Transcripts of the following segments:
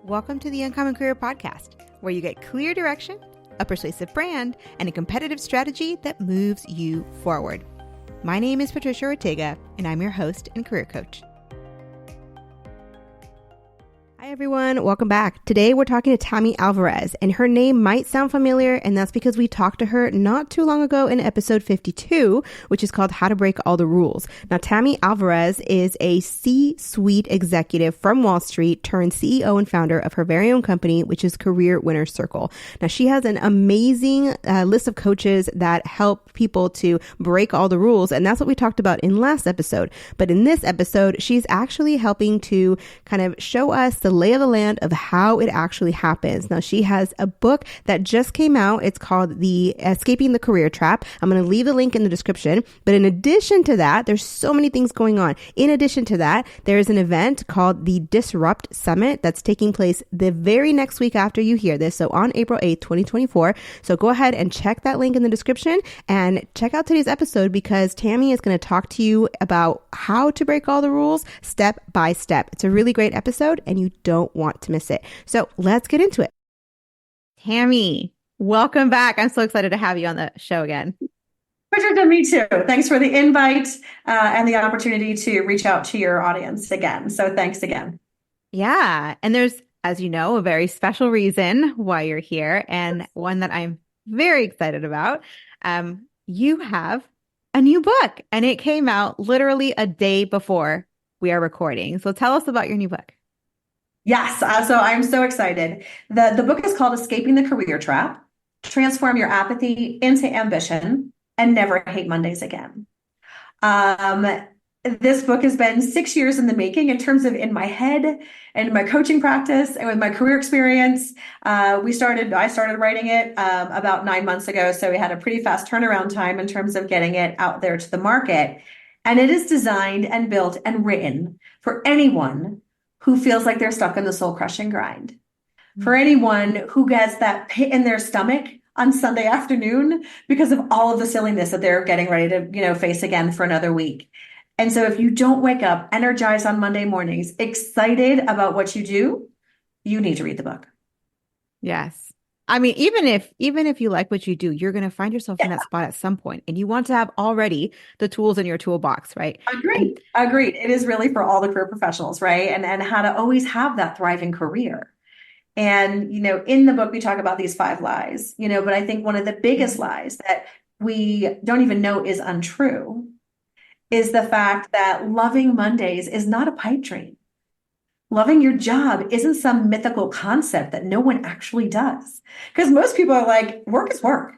Welcome to the Uncommon Career Podcast, where you get clear direction, a persuasive brand, and a competitive strategy that moves you forward. My name is Patricia Ortega, and I'm your host and career coach. Hi, everyone. Welcome back. Today, we're talking to Tammy Alvarez, and her name might sound familiar, and that's because we talked to her not too long ago in episode 52, which is called How to Break All the Rules. Now, Tammy Alvarez is a C-suite executive from Wall Street turned CEO and founder of her very own company, which is Career Winner's Circle. Now, she has an amazing list of coaches that help people to break all the rules, and that's what we talked about in last episode. But in this episode, she's actually helping to kind of show us the lay of the land of how it actually happens. Now, she has a book that just came out. It's called The Escaping the Career Trap. I'm going to leave the link in the description. But in addition to that, there's so many things going on. In addition to that, there is an event called the Disrupt Summit that's taking place the very next week after you hear this. So on April 8th, 2024. So go ahead and check that link in the description and check out today's episode because Tammy is going to talk to you about how to break all the rules step by step. It's a really great episode and you don't want to miss it. So let's get into it. Tammy, welcome back. I'm so excited to have you on the show again. Patricia, me too. Thanks for the invite and the opportunity to reach out to your audience again. So thanks again. Yeah. And there's, as you know, a very special reason why you're here and one that I'm very excited about. You have a new book and it came out literally a day before we are recording. So tell us about your new book. Yes, so I'm so excited. The book is called Escaping the Career Trap, Transform Your Apathy into Ambition, and Never Hate Mondays Again. This book has been 6 years in the making in terms of in my head and my coaching practice and with my career experience. I started writing it about 9 months ago, so we had a pretty fast turnaround time in terms of getting it out there to the market. And it is designed and built and written for anyone who feels like they're stuck in the soul-crushing grind. For anyone who gets that pit in their stomach on Sunday afternoon because of all of the silliness that they're getting ready to, face again for another week. And so if you don't wake up energized on Monday mornings, excited about what you do, you need to read the book. Yes. I mean, even if you like what you do, you're going to find yourself in that spot at some point, and you want to have already the tools in your toolbox, right? Agreed. It is really for all the career professionals, right? And how to always have that thriving career. And, in the book, we talk about these 5 lies, but I think one of the biggest lies that we don't even know is untrue is the fact that loving Mondays is not a pipe dream. Loving your job isn't some mythical concept that no one actually does. Because most people are like, work is work.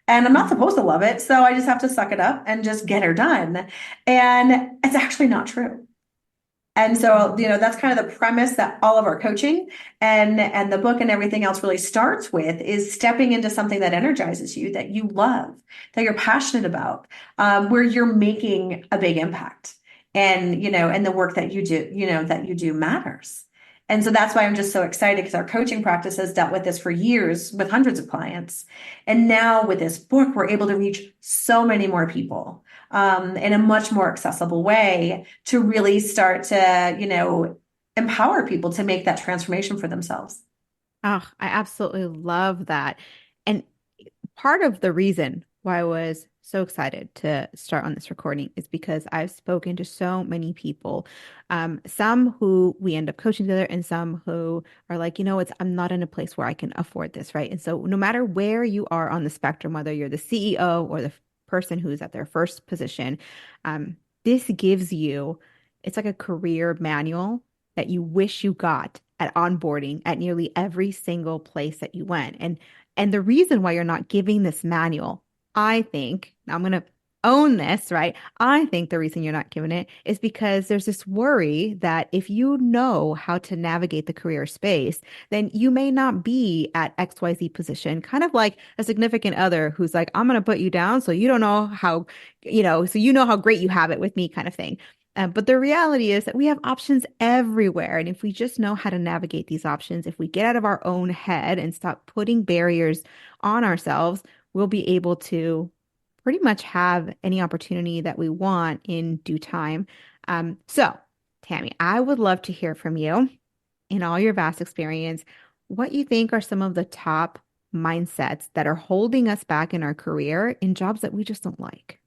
And I'm not supposed to love it. So I just have to suck it up and just get her done. And it's actually not true. And so, that's kind of the premise that all of our coaching and the book and everything else really starts with is stepping into something that energizes you, that you love, that you're passionate about, where you're making a big impact. And, and the work that you do, matters. And so that's why I'm just so excited because our coaching practice has dealt with this for years with hundreds of clients. And now with this book, we're able to reach so many more people in a much more accessible way to really start to, empower people to make that transformation for themselves. Oh, I absolutely love that. And part of the reason why I was so excited to start on this recording is because I've spoken to so many people, some who we end up coaching together and some who are like, I'm not in a place where I can afford this, right? And so no matter where you are on the spectrum, whether you're the CEO or the person who's at their first position, this gives you, it's like a career manual that you wish you got at onboarding at nearly every single place that you went. And the reason why you're not giving this manual, I think, I'm going to own this, right? I think the reason you're not giving it is because there's this worry that if you know how to navigate the career space, then you may not be at XYZ position, kind of like a significant other who's like, I'm going to put you down so you don't know how, so you know how great you have it with me kind of thing. But the reality is that we have options everywhere. And if we just know how to navigate these options, if we get out of our own head and stop putting barriers on ourselves, we'll be able to pretty much have any opportunity that we want in due time. So, Tammy, I would love to hear from you. in all your vast experience, what you think are some of the top mindsets that are holding us back in our career in jobs that we just don't like?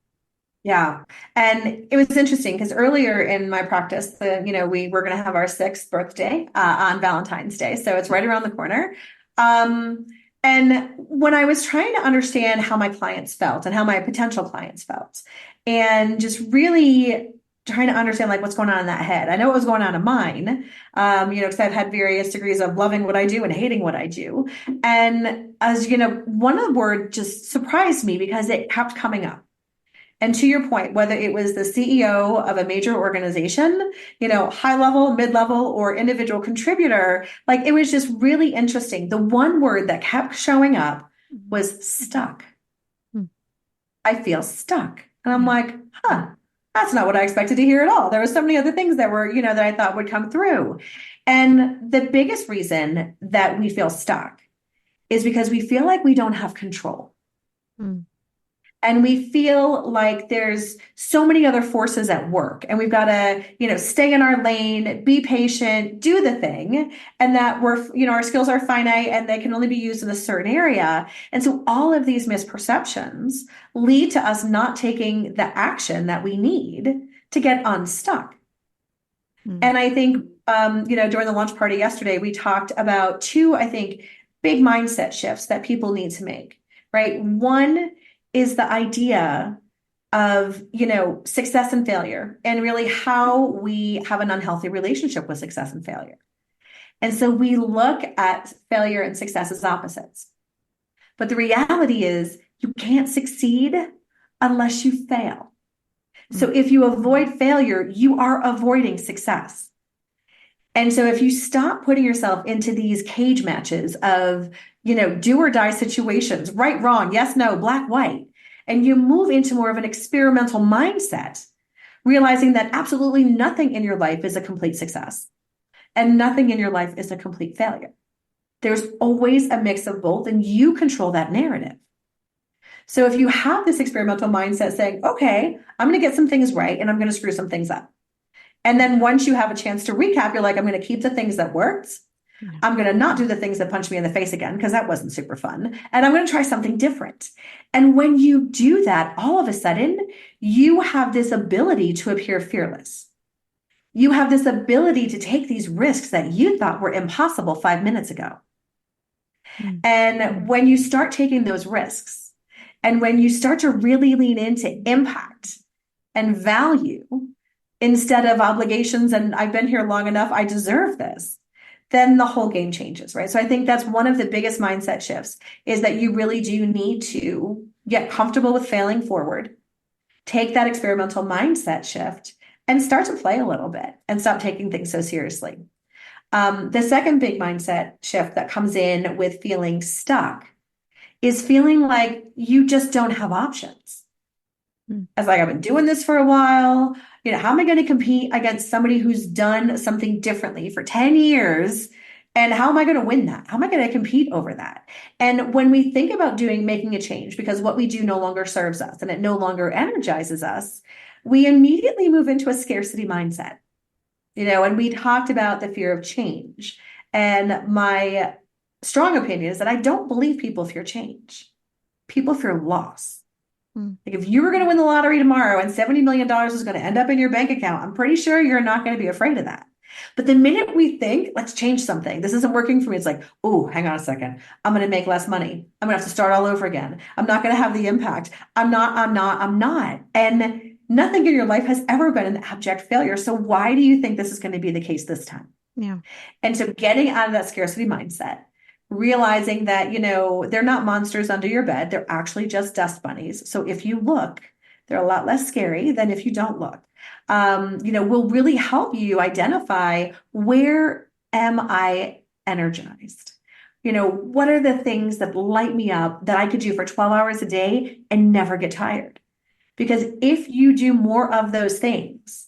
Yeah. And it was interesting because earlier in my practice, we were going to have our sixth birthday on Valentine's Day. So it's right around the corner. Um, and when I was trying to understand how my clients felt and how my potential clients felt, and just really trying to understand like what's going on in that head. I know what was going on in mine, because I've had various degrees of loving what I do and hating what I do. And as you know, one of the word just surprised me because it kept coming up. And to your point, whether it was the CEO of a major organization, high level, mid level, or individual contributor, like it was just really interesting. The one word that kept showing up was stuck. Mm. I feel stuck. And I'm Yeah. like, that's not what I expected to hear at all. There were so many other things that were, that I thought would come through. And the biggest reason that we feel stuck is because we feel like we don't have control. Mm. And we feel like there's so many other forces at work and we've got to, stay in our lane, be patient, do the thing, and that our skills are finite and they can only be used in a certain area. And so all of these misperceptions lead to us not taking the action that we need to get unstuck. Mm. And I think, during the lunch party yesterday, we talked about two, I think, big mindset shifts that people need to make, right? One is the idea of, success and failure and really how we have an unhealthy relationship with success and failure. And so we look at failure and success as opposites. But the reality is you can't succeed unless you fail. So Mm. if you avoid failure, you are avoiding success. And so if you stop putting yourself into these cage matches of, do or die situations, right, wrong, yes, no, black, white, and you move into more of an experimental mindset, realizing that absolutely nothing in your life is a complete success and nothing in your life is a complete failure. There's always a mix of both, and you control that narrative. So if you have this experimental mindset saying, okay, I'm going to get some things right and I'm going to screw some things up. And then once you have a chance to recap, you're like, I'm going to keep the things that worked. Yeah. I'm going to not do the things that punch me in the face again because that wasn't super fun. And I'm going to try something different. And when you do that, all of a sudden, you have this ability to appear fearless. You have this ability to take these risks that you thought were impossible 5 minutes ago. Mm. And when you start taking those risks, and when you start to really lean into impact and value instead of obligations, and I've been here long enough, I deserve this, then the whole game changes, right? So I think that's one of the biggest mindset shifts is that you really do need to get comfortable with failing forward, take that experimental mindset shift, and start to play a little bit and stop taking things so seriously. The second big mindset shift that comes in with feeling stuck is feeling like you just don't have options. Mm. As like, I've been doing this for a while. How am I going to compete against somebody who's done something differently for 10 years? And how am I going to win that? How am I going to compete over that? And when we think about making a change, because what we do no longer serves us and it no longer energizes us, we immediately move into a scarcity mindset. And we talked about the fear of change. And my strong opinion is that I don't believe people fear change. People fear loss. Mm. Like if you were going to win the lottery tomorrow and $70 million is going to end up in your bank account, I'm pretty sure you're not going to be afraid of that. But the minute we think, let's change something, this isn't working for me, it's like, oh, hang on a second. I'm going to make less money. I'm going to have to start all over again. I'm not going to have the impact. I'm not. And nothing in your life has ever been an abject failure. So why do you think this is going to be the case this time? Yeah. And so getting out of that scarcity mindset, realizing that, they're not monsters under your bed, they're actually just dust bunnies. So if you look, they're a lot less scary than if you don't look. Will really help you identify where am I energized? What are the things that light me up that I could do for 12 hours a day and never get tired? Because if you do more of those things,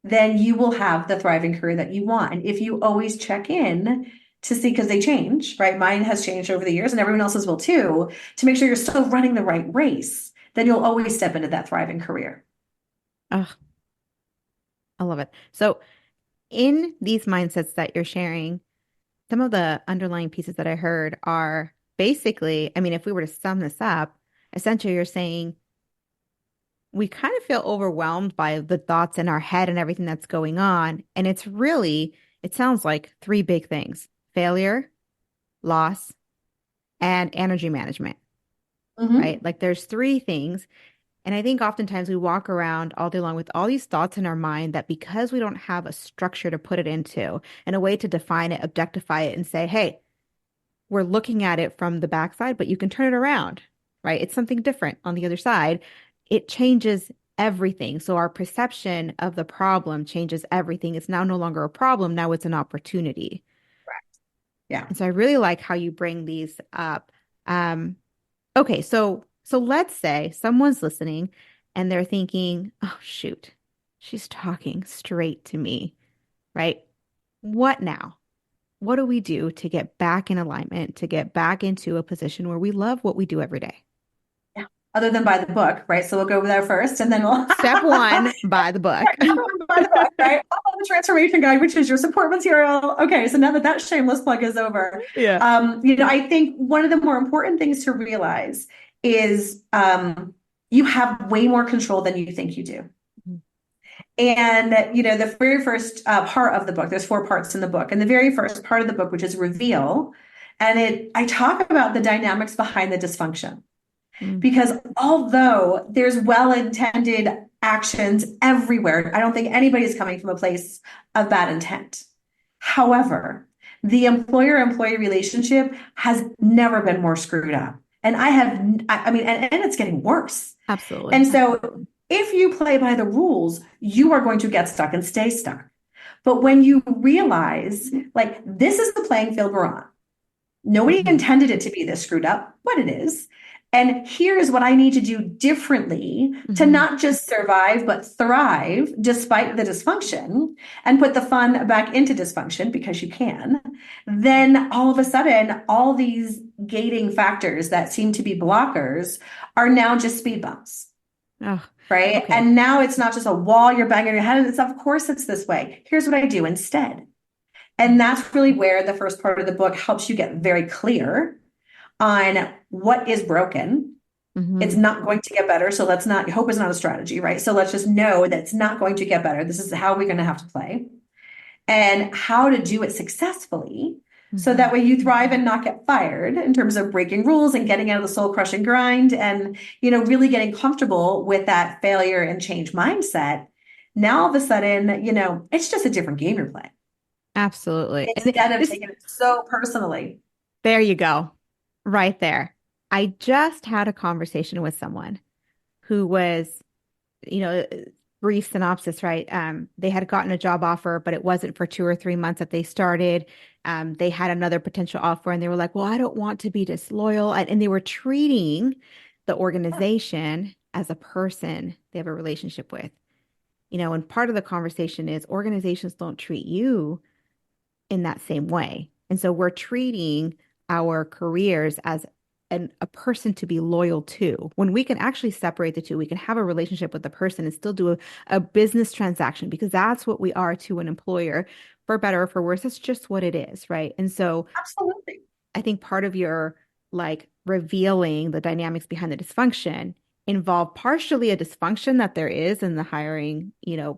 then you will have the thriving career that you want. And if you always check in to see, because they change, right? Mine has changed over the years and everyone else's will too, to make sure you're still running the right race, then you'll always step into that thriving career. Ugh, I love it. So in these mindsets that you're sharing, some of the underlying pieces that I heard are basically, I mean, if we were to sum this up, essentially you're saying we kind of feel overwhelmed by the thoughts in our head and everything that's going on. And it's really, it sounds like three big things: failure, loss, and energy management, right? Hmm. Like there's three things. And I think oftentimes we walk around all day long with all these thoughts in our mind that because we don't have a structure to put it into and a way to define it, objectify it, and say, hey, we're looking at it from the backside, but you can turn it around, right? It's something different on the other side. It changes everything. So our perception of the problem changes everything. It's now no longer a problem. Now it's an opportunity. Yeah. And so I really like how you bring these up. Um, okay, so let's say someone's listening and they're thinking, "Oh shoot, she's talking straight to me," right? What now? What do we do to get back in alignment, to get back into a position where we love what we do every day? Yeah. Other than by the book, right? So we'll go there first and then we'll Step one, buy the book. by the book, right? Follow the transformation guide, which is your support material. Okay, so now that that shameless plug is over, Yeah. I think one of the more important things to realize is you have way more control than you think you do. And, the very first part of the book, there's four parts in the book. And the very first part of the book, which is reveal, I talk about the dynamics behind the dysfunction. Mm, Because although there's well-intended actions everywhere, I don't think anybody's coming from a place of bad intent. However, the employer-employee relationship has never been more screwed up. And I mean, and it's getting worse. absolutely. And so if you play by the rules, you are going to get stuck and stay stuck. But when you realize, like, this is the playing field we're on. Nobody Hmm. intended it to be this screwed up, but it is. And here's what I need to do differently to Hmm. not just survive, but thrive despite the dysfunction and put the fun back into dysfunction because you can. Then all of a sudden, all these gating factors that seem to be blockers are now just speed bumps. Oh, Right. okay. And now it's not just a wall you're banging your head. And it's, of course, it's this way. Here's what I do instead. And that's really where the first part of the book helps you get very clear on what is broken. It's Hmm. not going to get better. So let's not, hope is not a strategy, right? So let's just know that it's not going to get better. This is how we're going to have to play and how to do it successfully. So Hmm. that way you thrive and not get fired in terms of breaking rules and getting out of the soul crushing grind and, really getting comfortable with that failure and change mindset. Now, all of a sudden, it's just a different game you're playing Absolutely. And instead of this, taking it so personally. there you go, right there. I just had a conversation with someone who was, you know, brief synopsis, right? They had gotten a job offer, but it wasn't for 2 or 3 months that they started. They had another potential offer and they were like, well, I don't want to be disloyal. And they were treating the organization as a person they have a relationship with. And part of the conversation is organizations don't treat you in that same way. And so we're treating our careers as a person to be loyal to. When we can actually separate the two, we can have a relationship with the person and still do a business transaction because that's what we are to an employer, for better or for worse. That's just what it is, right? And so Absolutely. I think part of your like revealing the dynamics behind the dysfunction involve partially a dysfunction that there is in the hiring,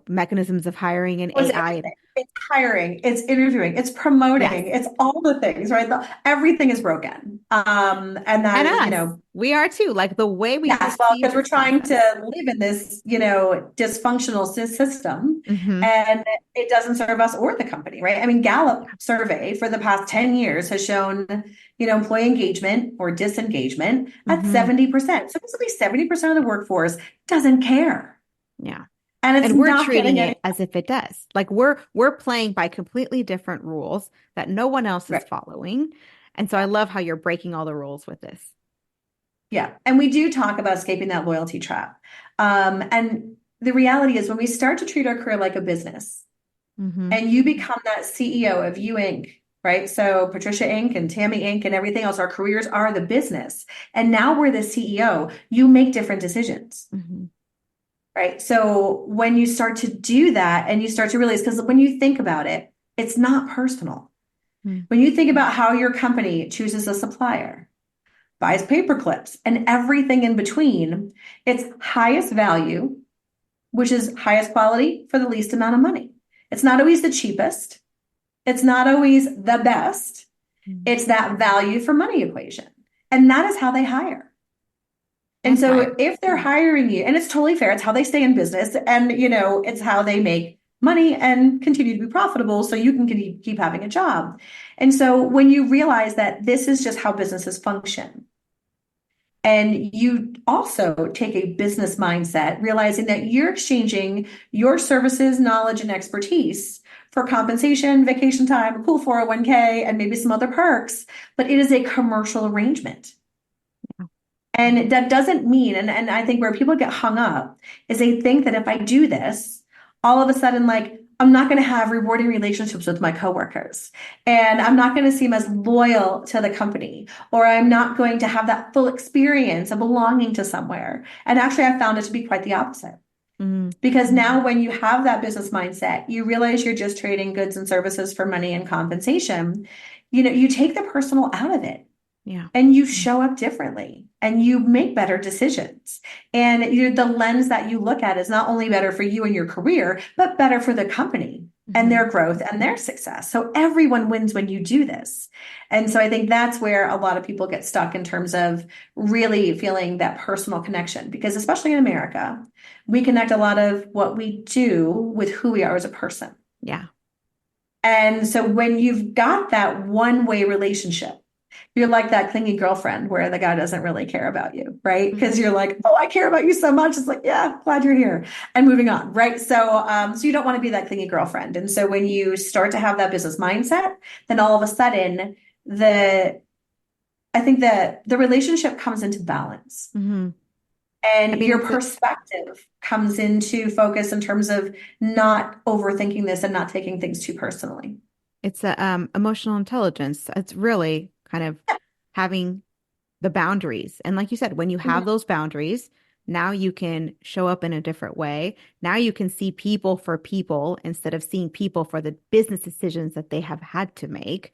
mechanisms of hiring and It was AI. everything. It's hiring, it's interviewing, it's Yes. promoting, it's all the things, right? Everything is broken. And And that, us, we are too. Like the way we yes, well, perceive because we're this trying to process. live in this, dysfunctional system, Hmm. and it doesn't serve us or the company, right? I mean, Gallup survey for the past 10 years has shown, employee engagement or disengagement at Hmm. 70%. So basically 70% of the workforce doesn't care. Yeah. And it's And we're not treating getting any it as if it does. Like we're playing by completely different rules that no one else is right. following. And so I love how you're breaking all the rules with this. Yeah. And we do talk about escaping that loyalty trap. And the reality is when we start to treat our career like a business Hmm. and you become that CEO of You Inc., right? So Patricia Inc. and Tammy Inc. and everything else, our careers are the business. And now we're the CEO. You make different decisions. Hmm. right? So when you start to do that and you start to realize, because when you think about it, it's not personal. Mm. When you think about how your company chooses a supplier, buys paper clips, and everything in between, it's highest value, which is highest quality for the least amount of money. It's not always the cheapest. It's not always the best. Mm. It's that value for money equation. And that is how they hire. And And thrive. so if they're hiring you, and it's totally fair, it's how they stay in business and, it's how they make money and continue to be profitable so you can keep having a job. And so when you realize that this is just how businesses function, and you also take a business mindset, realizing that you're exchanging your services, knowledge, and expertise for compensation, vacation time, a cool 401k, and maybe some other perks, but it is a commercial arrangement. And that doesn't mean, and I think where people get hung up is they think that if I do this, all of a sudden, like, I'm not going to have rewarding relationships with my coworkers, and I'm not going to seem as loyal to the company, or I'm not going to have that full experience of belonging to somewhere. And actually, I found it to be quite the opposite. Mm. Because now, when you have that business mindset, you realize you're just trading goods and services for money and compensation. You take the personal out of it Yeah. and you show up differently and you make better decisions. And the lens that you look at is not only better for you and your career, but better for the company and Mhm. their growth and their success. So everyone wins when you do this. And so I think that's where a lot of people get stuck in terms of really feeling that personal connection, because especially in America, we connect a lot of what we do with who we are as a person. Yeah. And so when you've got that one-way relationship, you're like that clingy girlfriend where the guy doesn't really care about you, right? Because Mhm. you're like, oh, I care about you so much. It's like, yeah, glad you're here, and moving on, right? So you don't want to be that clingy girlfriend. And so when you start to have that business mindset, then all of a sudden, the I think that the relationship comes into balance, Mhm. I and mean, your perspective comes into focus in terms of not overthinking this and not taking things too personally. it's a emotional intelligence. It's really kind of having the boundaries. And like you said, when you have those boundaries, now you can show up in a different way. Now you can see people for people instead of seeing people for the business decisions that they have had to make.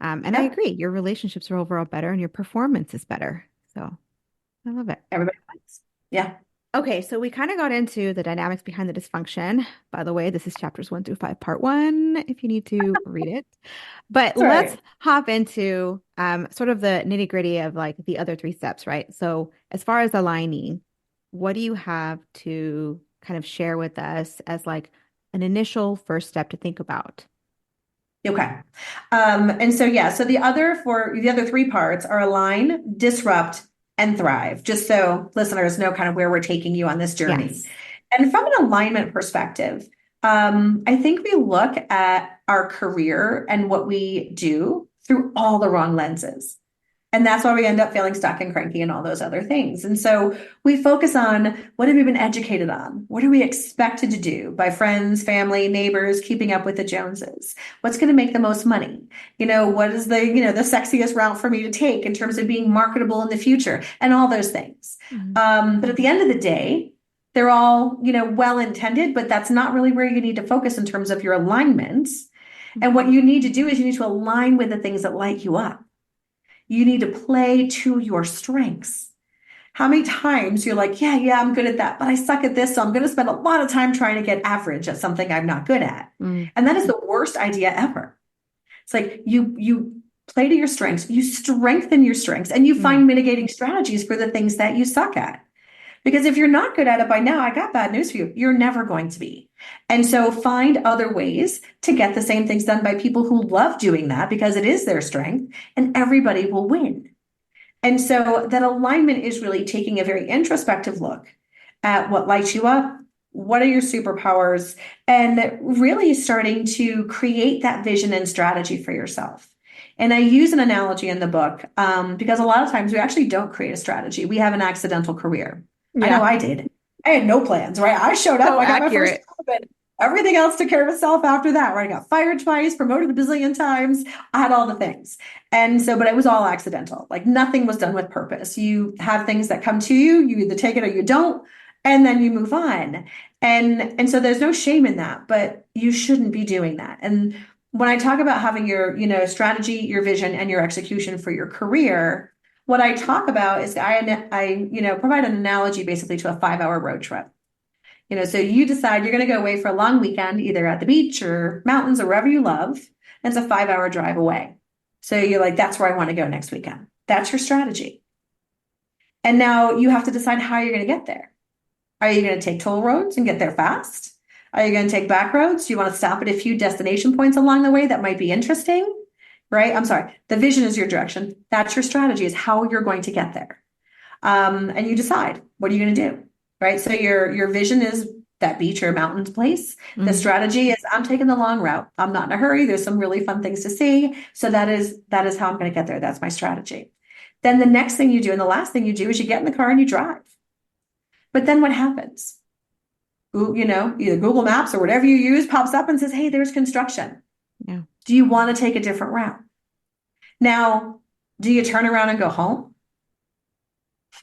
And I Yep, agree, your relationships are overall better and your performance is better. So I love it. everybody wins. Yeah, Okay, so we kind of got into the dynamics behind the dysfunction. By the way, this is chapters 1 through 5, part one, if you need to read it. But that's all let's right. hop into sort of the nitty-gritty of like the other three steps, right? So as far as aligning, what do you have to kind of share with us as like an initial first step to think about? Okay. And so, yeah, so the other three parts are align, disrupt, and thrive, just so listeners know kind of where we're taking you on this journey. Yes. And from an alignment perspective, I think we look at our career and what we do through all the wrong lenses. And that's why we end up feeling stuck and cranky and all those other things. And so we focus on what have we been educated on? What are we expected to do by friends, family, neighbors, keeping up with the Joneses? What's going to make the most money? What is the sexiest route for me to take in terms of being marketable in the future and all those things. Mhm. But at the end of the day, they're all, well intended, but that's not really where you need to focus in terms of your alignments. And what Mhm. you need to do is you need to align with the things that light you up. You need to play to your strengths. How many times you're like, yeah, I'm good at that, but I suck at this, so I'm going to spend a lot of time trying to get average at something I'm not good at. Mm. And that is the worst idea ever. It's like you play to your strengths, you strengthen your strengths, and you Mm. find mitigating strategies for the things that you suck at. Because if you're not good at it by now, I got bad news for you. You're never going to be. And so find other ways to get the same things done by people who love doing that because it is their strength, and everybody will win. And so that alignment is really taking a very introspective look at what lights you up, what are your superpowers, and really starting to create that vision and strategy for yourself. And I use an analogy in the book because a lot of times we actually don't create a strategy. We have an accidental career. I know Yeah. I did. I had no plans, right? I showed up, So I got my first accurate. job, and everything else took care of itself after that, right? I got fired twice, promoted a bazillion times. I had all the things. And so, but it was all accidental. Like nothing was done with purpose. You have things that come to you, you either take it or you don't. and then you move on. And so there's no shame in that, but you shouldn't be doing that. And when I talk about having your, strategy, your vision, and your execution for your career, what I talk about is I provide an analogy basically to a 5 hour road trip. So you decide you're going to go away for a long weekend, either at the beach or mountains or wherever you love. And it's a 5 hour drive away. So you're like, that's where I want to go next weekend. That's your strategy. And now you have to decide how you're going to get there. Are you going to take toll roads and get there fast? Are you going to take back roads? Do you want to stop at a few destination points along the way that might be interesting? Right? I'm sorry. The vision is your direction. That's your strategy, is how you're going to get there. And you decide, what are you going to do? Right? So your vision is that beach or mountains place. The Mhm. strategy is, I'm taking the long route. I'm not in a hurry. There's some really fun things to see. So that is how I'm going to get there. That's my strategy. Then the next thing you do and the last thing you do is you get in the car and you drive. But then what happens? Either Google Maps or whatever you use pops up and says, hey, there's construction. Yeah. Do you want to take a different route? Now, do you turn around and go home?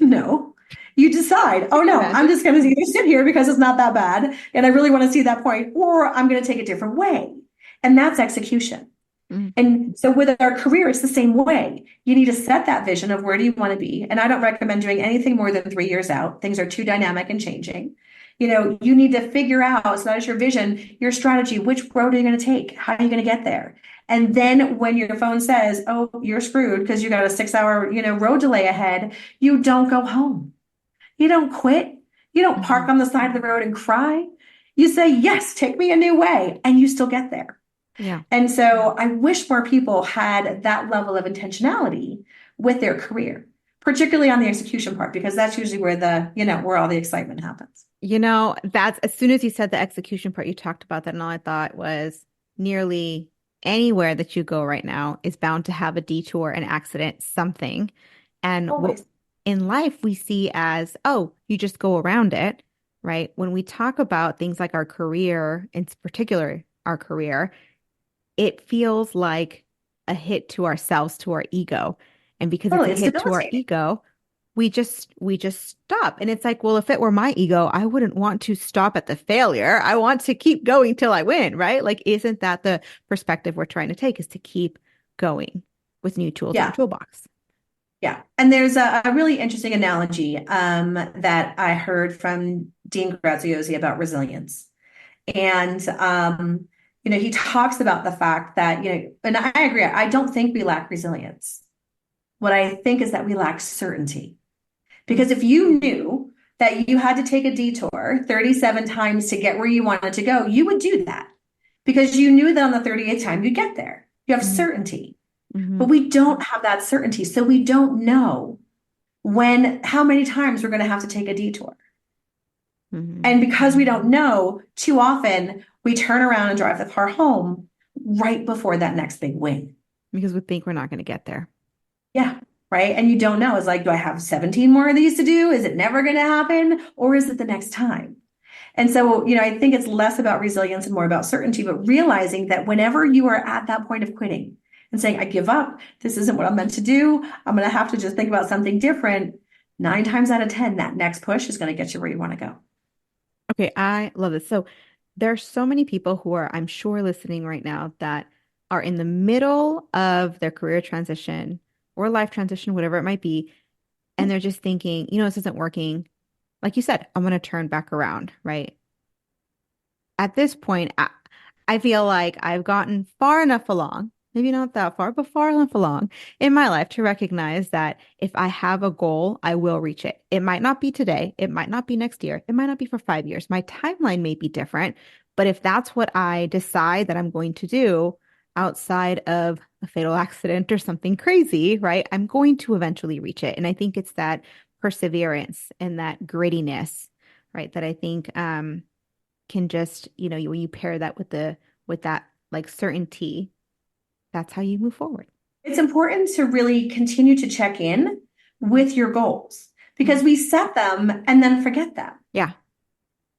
No. You decide, oh Can you no, I'm imagine? just going to either sit here because it's not that bad and I really want to see that point, or I'm going to take a different way. And that's execution. Mhm. And so with our career, it's the same way. You need to set that vision of where do you want to be. And I don't recommend doing anything more than 3 years out. Things are too dynamic and changing. You need to figure out, so that is your vision, your strategy, which road are you going to take? How are you going to get there? And then when your phone says, oh, you're screwed because you got a 6 hour, road delay ahead, you don't go home. You don't quit. You don't park Mhm. on the side of the road and cry. You say, yes, take me a new way. And you still get there. Yeah. And so I wish more people had that level of intentionality with their career, particularly on the execution part, because that's usually where all the excitement happens. That's as soon as you said the execution part, you talked about that, and all I thought was nearly anywhere that you go right now is bound to have a detour, an accident, something. And what Always. in life we see as, oh, you just go around it, right? When we talk about things like our career, in particular our career, it feels like a hit to ourselves, to our ego. And because it's a Totally. It's hit to our debilitating. ego, we just stop. And it's like, well, if it were my ego, I wouldn't want to stop at the failure. I want to keep going till I win, right? Like, isn't that the perspective we're trying to take, is to keep going with new tools in our Yeah. toolbox? Yeah. And there's a really interesting analogy that I heard from Dean Graziosi about resilience. And, he talks about the fact that, and I agree, I don't think we lack resilience. What I think is that we lack certainty. Mm. Because if you knew that you had to take a detour 37 times to get where you wanted to go, you would do that because you knew that on the 38th time you'd get there. You have Mhm. certainty, but Mhm. we don't have that certainty. So we don't know how many times we're going to have to take a detour. Mhm. And because we don't know, too often we turn around and drive the car home right before that next big win. Because we think we're not going to get there. Yeah. Right. And you don't know. It's like, do I have 17 more of these to do? Is it never going to happen? Or is it the next time? And so, I think it's less about resilience and more about certainty, but realizing that whenever you are at that point of quitting and saying, I give up, this isn't what I'm meant to do, I'm going to have to just think about something different. 9 times out of 10, that next push is going to get you where you want to go. Okay, I love this. So there are so many people who are, I'm sure, listening right now that are in the middle of their career transition or life transition, whatever it might be, and they're just thinking, this isn't working. Like you said, I'm going to turn back around, right? At this point, I feel like I've gotten far enough along, maybe not that far, but far enough along in my life to recognize that if I have a goal, I will reach it. It might not be today. It might not be next year. It might not be for 5 years. My timeline may be different. But if that's what I decide that I'm going to do outside of a fatal accident or something crazy, right, I'm going to eventually reach it. And I think it's that perseverance and that grittiness, right, that I think can just, when you pair that with that like certainty, that's how you move forward. It's important to really continue to check in with your goals because Mhm. we set them and then forget them. Yeah.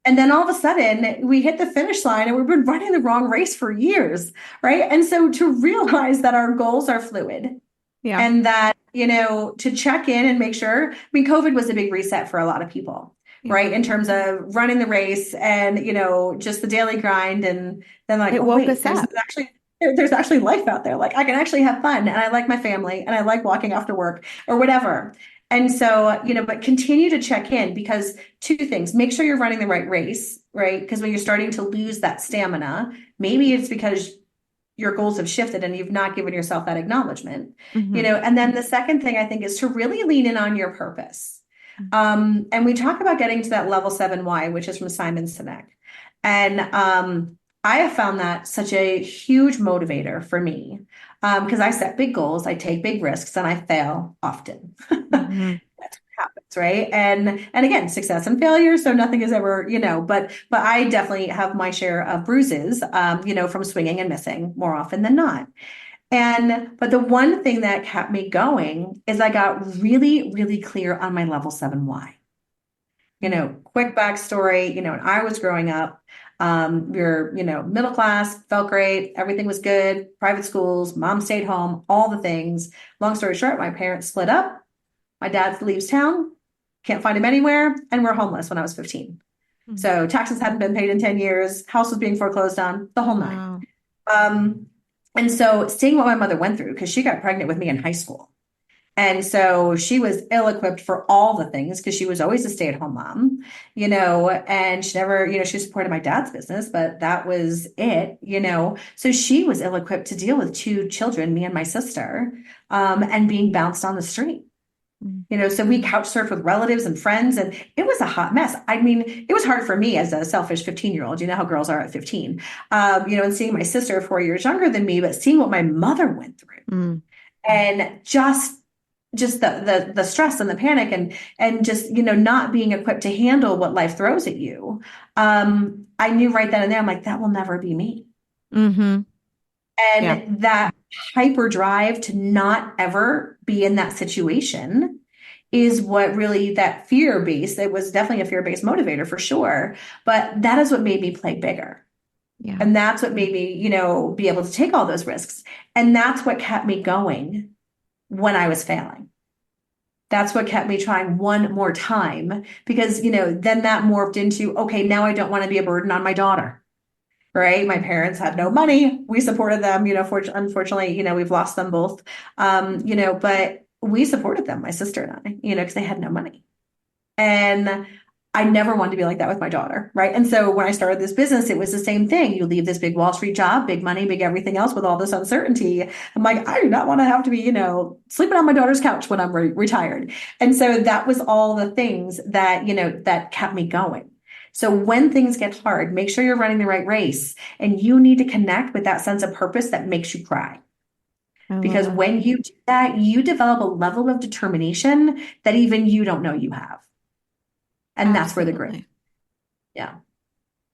And then all of a sudden, we hit the finish line and we've been running the wrong race for years, right? And so to realize that our goals are fluid Yeah. and that, to check in and make sure, I mean, COVID was a big reset for a lot of people, Yeah. right? In terms of running the race and, just the daily grind. And then like, It oh, woke wait, us up. there's actually life out there. Like I can actually have fun and I like my family and I like walking after work or whatever. And so, but continue to check in because two things, make sure you're running the right race, right? Because when you're starting to lose that stamina, maybe it's because your goals have shifted and you've not given yourself that acknowledgement, Hmm. and then the second thing I think is to really lean in on your purpose. And we talk about getting to that level 7 why, which is from Simon Sinek. And I have found that such a huge motivator for me because I set big goals, I take big risks, and I fail often. Hmm. That's what happens, right? And again, success and failure, so nothing is ever, but I definitely have my share of bruises, from swinging and missing more often than not. But the one thing that kept me going is I got really, really clear on my level 7 why. Quick backstory, when I was growing up, we were, middle class, felt great, everything was good, private schools, mom stayed home, all the things. Long story short, my parents split up. My dad leaves town, can't find him anywhere, and we're homeless when I was 15. So taxes hadn't been paid in 10 years, house was being foreclosed on, the whole nine. Wow. Um, and so seeing what my mother went through, because she got pregnant with me in high school. And so she was ill-equipped for all the things because she was always a stay-at-home mom, and she never, she supported my dad's business, but that was it. So she was ill-equipped to deal with two children, me and my sister, and being bounced on the street. So we couch surfed with relatives and friends, and it was a hot mess. I mean, it was hard for me as a selfish 15-year-old. You know how girls are at 15, and seeing my sister 4 years younger than me, but seeing what my mother went through Mm. and just the stress and the panic and just not being equipped to handle what life throws at you. I knew right then and there, I'm like, that will never be me. Hmm. Yeah. And that hyper drive to not ever be in that situation is what really that fear based, it was definitely a fear based motivator for sure. But that is what made me play bigger. Yeah. And that's what made me, be able to take all those risks. And that's what kept me going when I was failing. That's what kept me trying one more time because, then that morphed into, okay, now I don't want to be a burden on my daughter. Right. My parents had no money. We supported them, unfortunately, we've lost them both. But we supported them, my sister and I, because they had no money. And I never wanted to be like that with my daughter. Right. And so when I started this business, it was the same thing. You leave this big Wall Street job, big money, big everything else with all this uncertainty. I'm like, I do not want to have to be, sleeping on my daughter's couch when I'm retired. And so that was all the things that, that kept me going. So when things get hard, make sure you're running the right race and you need to connect with that sense of purpose that makes you cry. I love Because that. when you do that, you develop a level of determination that even you don't know you have. And that's where the grit. Absolutely. Yeah.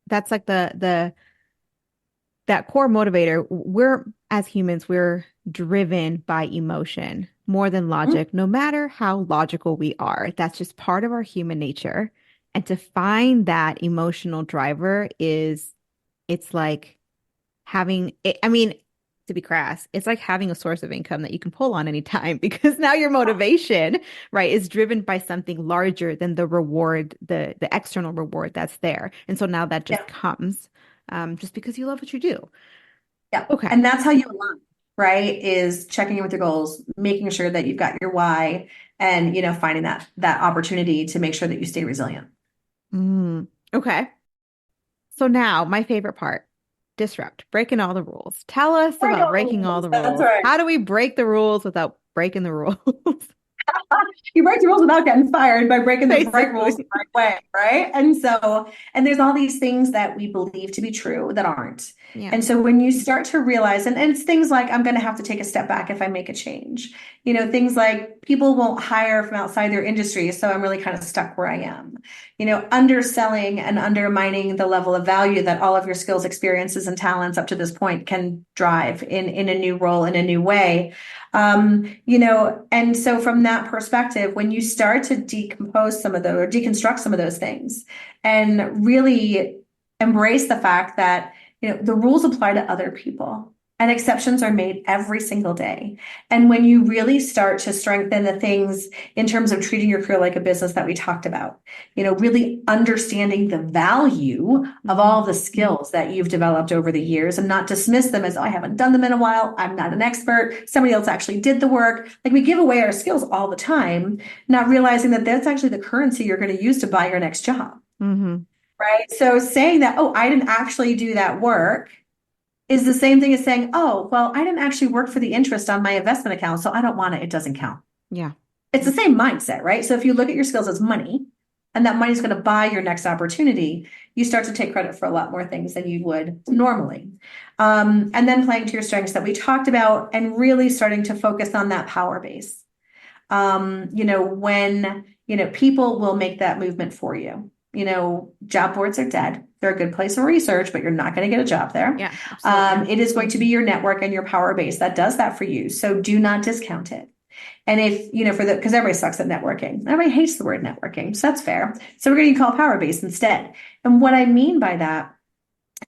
That's like the that core motivator. We're as humans, we're driven by emotion more than Mhm. logic, no matter how logical we are. That's just part of our human nature. And to find that emotional driver it's like having it, I mean, to be crass, it's like having a source of income that you can pull on anytime because now your motivation, right, is driven by something larger than the reward, the external reward that's there. And so now that just Yeah. comes just because you love what you do. Yeah. Okay. And that's how you align, right? Is checking in with your goals, making sure that you've got your why and, finding that opportunity to make sure that you stay resilient. Mm, okay. So now my favorite part, disrupt, breaking all the rules. Tell us Break about all the breaking all rules. the That's rules. right. How do we break the rules without breaking the rules? You break the rules without getting fired by breaking the right rules the Basically. right way, right? And there's all these things that we believe to be true that aren't. Yeah. And so when you start to realize, and it's things like, I'm going to have to take a step back if I make a change, things like people won't hire from outside their industry. So I'm really kind of stuck where I am, underselling and undermining the level of value that all of your skills, experiences, and talents up to this point can drive in a new role, in a new way. And so from that perspective, when you start to decompose some of those or deconstruct some of those things and really embrace the fact that, the rules apply to other people. and exceptions are made every single day. And when you really start to strengthen the things in terms of treating your career like a business that we talked about, really understanding the value of Hmm. all the skills that you've developed over the years and not dismiss them as, oh, I haven't done them in a while. I'm not an expert. Somebody else actually did the work. Like we give away our skills all the time, not realizing that that's actually the currency you're going to use to buy your next job. Hmm. Right. So saying that, oh, I didn't actually do that work is the same thing as saying, oh, well, I didn't actually work for the interest on my investment account, so I don't want it. It doesn't count. Yeah. It's the same mindset, right? So if you look at your skills as money, and that money is going to buy your next opportunity, you start to take credit for a lot more things than you would normally. And then playing to your strengths that we talked about and really starting to focus on that power base. When, people will make that movement for you. Job boards are dead. They're a good place of research, but you're not going to get a job there. Yeah, absolutely. It is going to be your network and your power base that does that for you. So do not discount it. And if, because everybody sucks at networking. Everybody hates the word networking. So that's fair. So we're going to call power base instead. And what I mean by that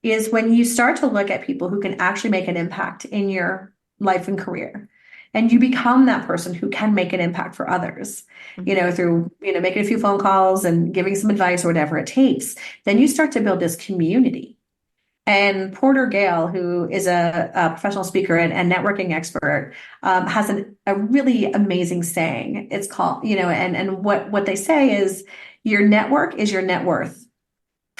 is when you start to look at people who can actually make an impact in your life and career, and you become that person who can make an impact for others, Hmm. through, making a few phone calls and giving some advice or whatever it takes, then you start to build this community. And Porter Gale, who is a professional speaker and networking expert, has a really amazing saying. It's called, and what they say is your network is your net worth.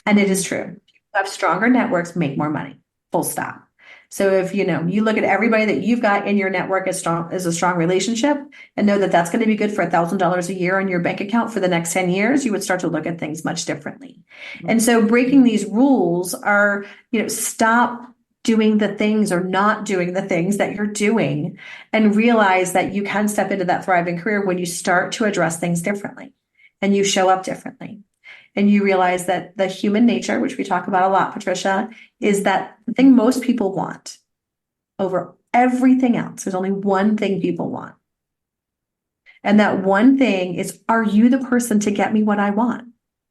And it is Hmm. true. People who have stronger networks make more money. Full stop. So if you look at everybody that you've got in your network as a strong relationship and know that that's going to be good for $1,000 a year on your bank account for the next 10 years, you would start to look at things much differently. And so breaking these rules are, stop doing the things or not doing the things that you're doing and realize that you can step into that thriving career when you start to address things differently and you show up differently and you realize that the human nature, which we talk about a lot, Patricia, is that the thing most people want over everything else. There's only one thing people want. And that one thing is, are you the person to get me what I want?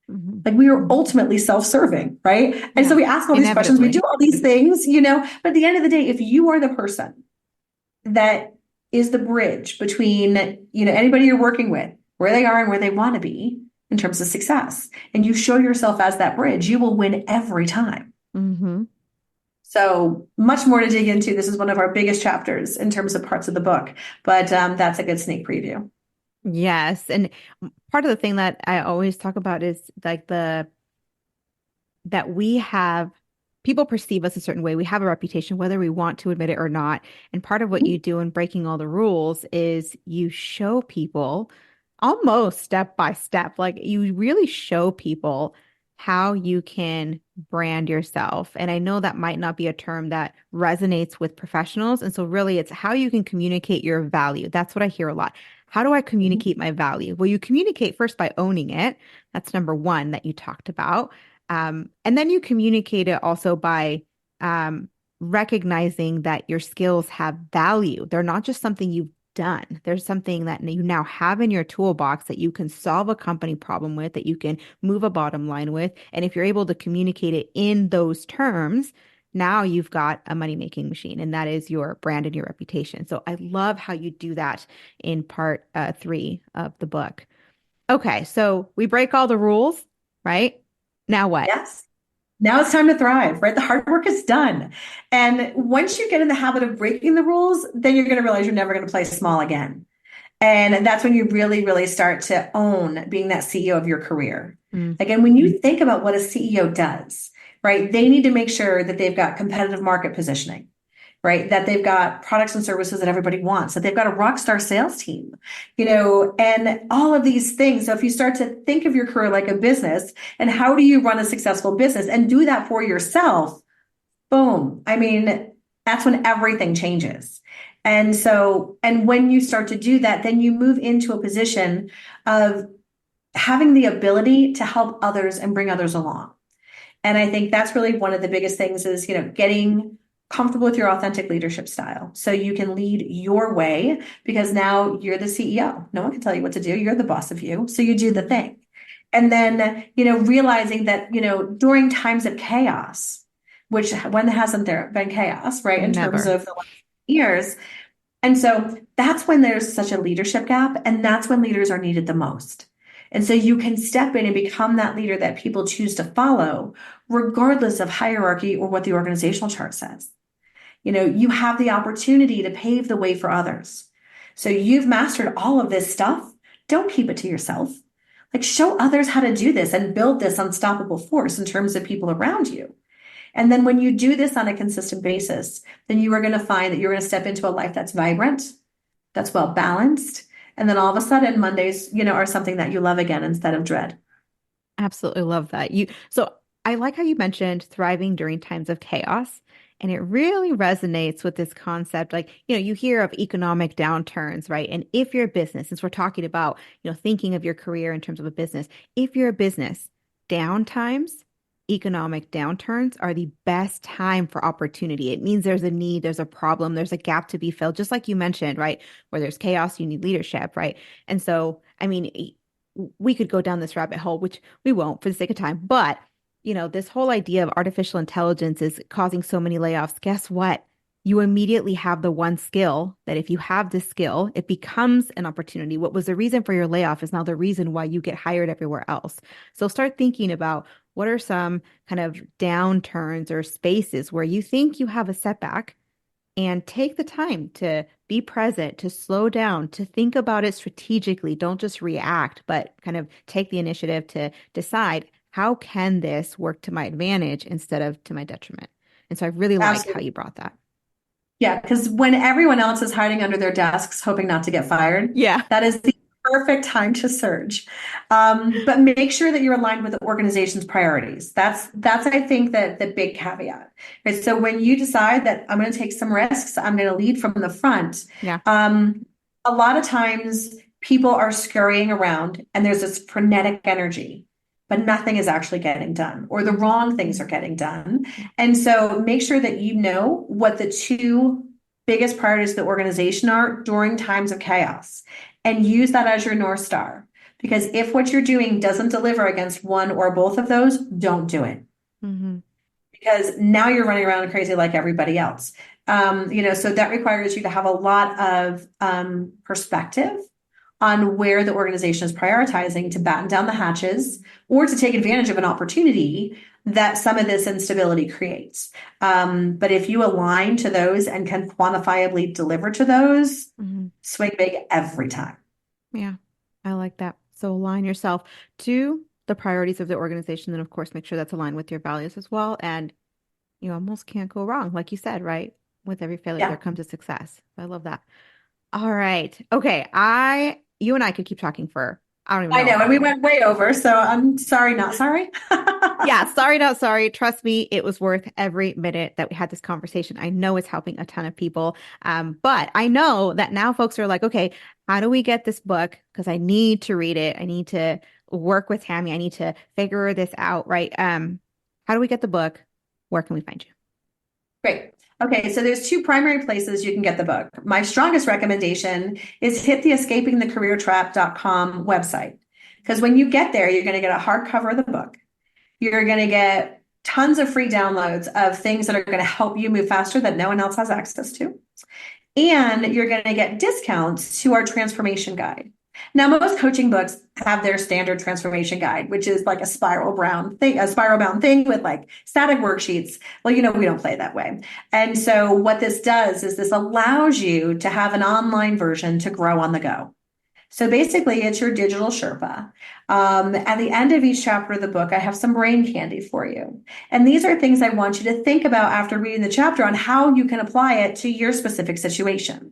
Hmm. Like we are ultimately self-serving, right? And so Yeah, we ask all these questions, we do inevitably. all these things, but at the end of the day, if you are the person that is the bridge between, anybody you're working with, where they are and where they want to be in terms of success, and you show yourself as that bridge, you will win every time. Hmm. So much more to dig into. This is one of our biggest chapters in terms of parts of the book, but that's a good sneak preview. Yes. And part of the thing that I always talk about is like that we have people perceive us a certain way. We have a reputation, whether we want to admit it or not. And part of what you do in breaking all the rules is you show people almost step by step, like you really show people how you can brand yourself. And I know that might not be a term that resonates with professionals. And so really it's how you can communicate your value. That's what I hear a lot. How do I communicate my value? Well, you communicate first by owning it. That's number one that you talked about. And then you communicate it also by recognizing that your skills have value. They're not just something you've done. There's something that you now have in your toolbox that you can solve a company problem with, that you can move a bottom line with. And if you're able to communicate it in those terms, now you've got a money-making machine, and that is your brand and your reputation. So I love how you do that in part three of the book. Okay, so we break all the rules, right? Now what? Yes. Now it's time to thrive, right? The hard work is done. And once you get in the habit of breaking the rules, then you're going to realize you're never going to play small again. And that's when you really, really start to own being that CEO of your career. Mm, Again, when you think about what a CEO does, right, they need to make sure that they've got competitive market positioning, right? That they've got products and services that everybody wants, that they've got a rock star sales team, and all of these things. So if you start to think of your career like a business and how do you run a successful business and do that for yourself, boom. I mean, that's when everything changes. And so, and when you start to do that, then you move into a position of having the ability to help others and bring others along. And I think that's really one of the biggest things is, getting comfortable with your authentic leadership style. So you can lead your way because now you're the CEO. No one can tell you what to do. You're the boss of you. So you do the thing. And then, realizing that, during times of chaos, which when hasn't there been chaos, right? In terms Never. of the last years. And so that's when there's such a leadership gap, and that's when leaders are needed the most. And so you can step in and become that leader that people choose to follow, regardless of hierarchy or what the organizational chart says. You have the opportunity to pave the way for others. So you've mastered all of this stuff. Don't keep it to yourself. Like, show others how to do this and build this unstoppable force in terms of people around you. And then when you do this on a consistent basis, then you are going to find that you're going to step into a life that's vibrant, that's well balanced. And then all of a sudden, Mondays, are something that you love again instead of dread. Absolutely love that. So I like how you mentioned thriving during times of chaos. And it really resonates with this concept. Like, you hear of economic downturns, right? And if you're a business, since we're talking about, thinking of your career in terms of a business, if you're a business, downtimes, economic downturns are the best time for opportunity. It means there's a need, there's a problem, there's a gap to be filled, just like you mentioned, right? Where there's chaos, you need leadership, right? And so, I mean, we could go down this rabbit hole, which we won't for the sake of time. But, this whole idea of artificial intelligence is causing so many layoffs. Guess what? You immediately have the one skill that if you have this skill, it becomes an opportunity. What was the reason for your layoff is now the reason why you get hired everywhere else. So start thinking about what are some kind of downturns or spaces where you think you have a setback and take the time to be present, to slow down, to think about it strategically. Don't just react, but kind of take the initiative to decide how can this work to my advantage instead of to my detriment. And so I really like how Absolutely. you brought that. Yeah, because when everyone else is hiding under their desks, hoping not to get fired, Yeah. that is the perfect time to surge. But make sure that you're aligned with the organization's priorities. That's I think that the big caveat. Right? So when you decide that I'm going to take some risks, I'm going to lead from the front. Yeah. Um, a lot of times people are scurrying around, and there's this frenetic energy, but nothing is actually getting done, or the wrong things are getting done. Yeah. And so make sure that you know what the two biggest priorities of the organization are during times of chaos, and use that as your North Star. Because if what you're doing doesn't deliver against one or both of those, don't do it. Hmm. Because now you're running around crazy like everybody else. So that requires you to have a lot of perspective on where the organization is prioritizing to batten down the hatches or to take advantage of an opportunity that some of this instability creates. But if you align to those and can quantifiably deliver to those, Hmm. swing big every time. Yeah. I like that. So align yourself to the priorities of the organization, and of course, make sure that's aligned with your values as well. And you almost can't go wrong, like you said, right? With every failure, there Yeah, comes a success. I love that. All right. Okay. You and I could keep talking for, I don't even I know know. how And we long. went way over. So I'm sorry, not sorry. Yeah. Sorry, not sorry. Trust me, it was worth every minute that we had this conversation. I know it's helping a ton of people. But I know that now folks are like, okay, how do we get this book? Because I need to read it. I need to work with Tammy. I need to figure this out, right? How do we get the book? Where can we find you? Great. Okay, so there's two primary places you can get the book. My strongest recommendation is hit the escapingthecareertrap.com website. Because when you get there, you're going to get a hardcover of the book. You're going to get tons of free downloads of things that are going to help you move faster that no one else has access to. And you're going to get discounts to our transformation guide. Now, most coaching books have their standard transformation guide, which is like a spiral bound thing with like static worksheets. Well, we don't play that way. And so what this does is this allows you to have an online version to grow on the go. So basically, it's your digital Sherpa. At the end of each chapter of the book, I have some brain candy for you. And these are things I want you to think about after reading the chapter on how you can apply it to your specific situation.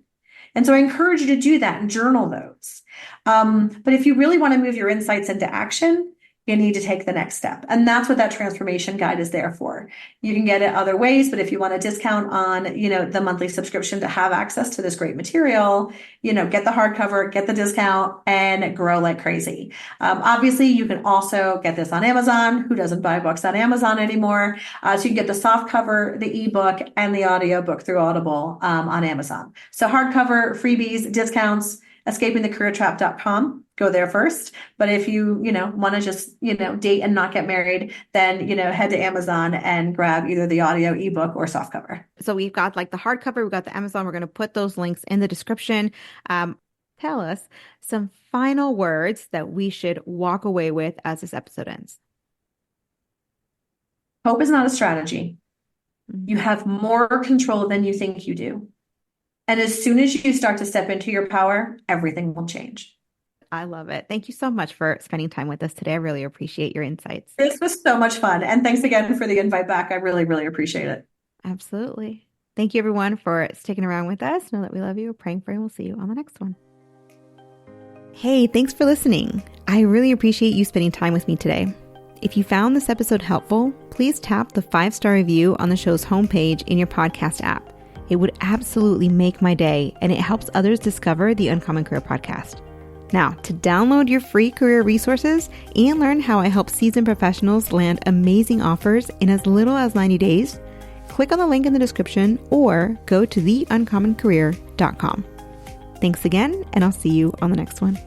And so I encourage you to do that and journal those. But if you really want to move your insights into action, you need to take the next step. And that's what that transformation guide is there for. You can get it other ways, but if you want a discount on, the monthly subscription to have access to this great material, get the hardcover, get the discount, and grow like crazy. Obviously, you can also get this on Amazon. Who doesn't buy books on Amazon anymore? So you can get the soft cover, the ebook, and the audio book through Audible on Amazon. So hardcover, freebies, discounts, escapingthecareertrap.com. Go there first. But if you, want to just, date and not get married, then, head to Amazon and grab either the audio ebook or softcover. So we've got like the hardcover, we've got the Amazon. We're going to put those links in the description. Tell us some final words that we should walk away with as this episode ends. Hope is not a strategy. Mm-hmm. You have more control than you think you do. And as soon as you start to step into your power, everything will change. I love it. Thank you so much for spending time with us today. I really appreciate your insights. This was so much fun. And thanks again for the invite back. I really, really appreciate it. Absolutely. Thank you, everyone, for sticking around with us. Know that we love you. We're praying for you. We'll see you on the next one. Hey, thanks for listening. I really appreciate you spending time with me today. If you found this episode helpful, please tap the 5-star review on the show's homepage in your podcast app. It would absolutely make my day, and it helps others discover the Uncommon Career Podcast. Now, to download your free career resources and learn how I help seasoned professionals land amazing offers in as little as 90 days, click on the link in the description or go to theuncommoncareer.com. Thanks again, and I'll see you on the next one.